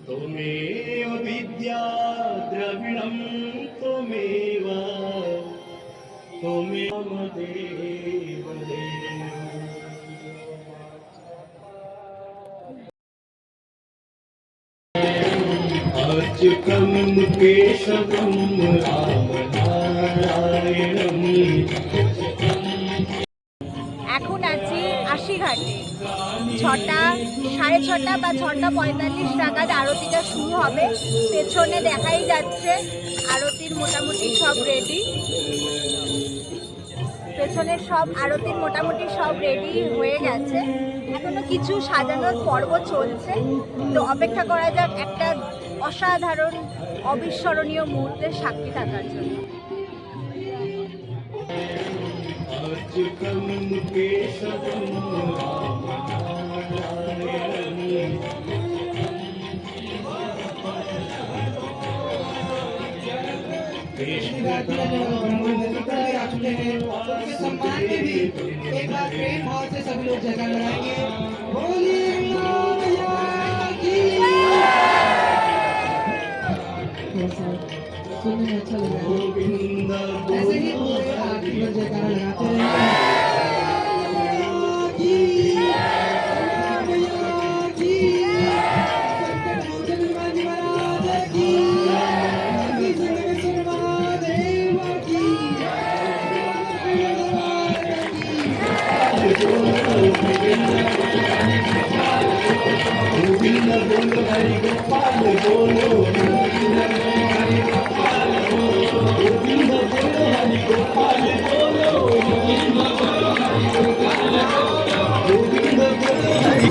त्वमेव विद्या द्रविणं त्वमेव त्वमेव देव अच्युतं केशवं रामनारायणं। এখন আছি আশিঘাটে। 6টা, 6:30 বা 6:45 নাগাদ আরতিটা শুরু হবে। পেছনে দেখাই যাচ্ছে আরতির মোটামুটি সব রেডি। পেছনের সব আরতির মোটামুটি সব রেডি হয়ে গেছে। এখনো কিছু সাজানোর পর্ব চলছে, তো অপেক্ষা করা যাক একটা অসাধারণ অবিস্মরণীয় মুহূর্তের সাক্ষী থাকার জন্য। अच्युतं केशवं रामनारायणं। सम्मान में भी एक बार प्रेम भाव से सभी लोग जगह लगाएंगे। बोलिए सुनने में अच्छा लग रहा है। ऐसे ही पूरे आखिर में जयकारा लगाते रहेंगे। गोविंद बोलो हरि गोपाल बोलो, गोविंद बोलो हरि गोपाल बोलो, गोविंद बोलो हरि गोपाल बोलो, गोविंद बोलो हरि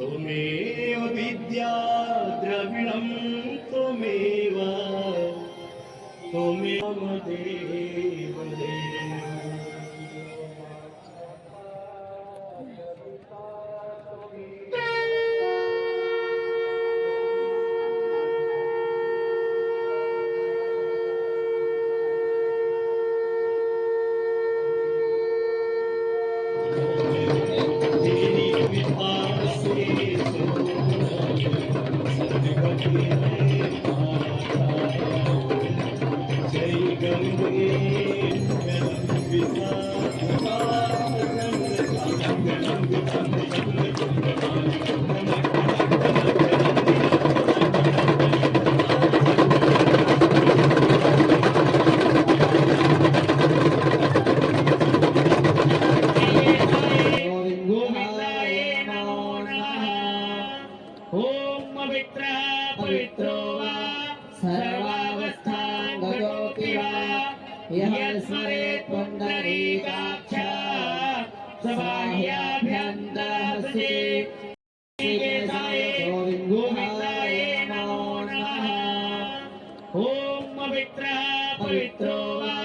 त्वमेव विद्या द्रविणं त्वमेव त्वमेव देव पवित्रो वा सर्वावस्थां गतोऽपि वा यः स्मरेत् पुण्डरीकाक्षः सबाह्याभ्यन्तरहसि गोविन्दाय नमो नमः। ॐ पवित्रः पवित्रो वा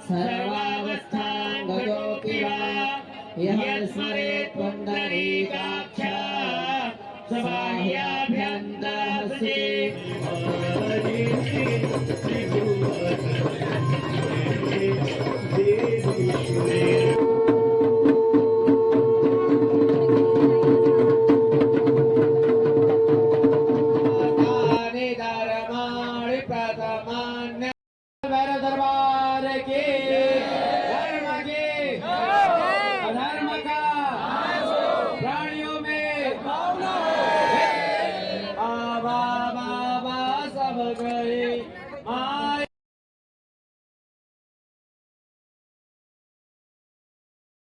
सर्वावस्थां गतोऽपि वा यः स्मरेत् पुण्डरीकाक्षः सबाह्याभ्यन्तरहसि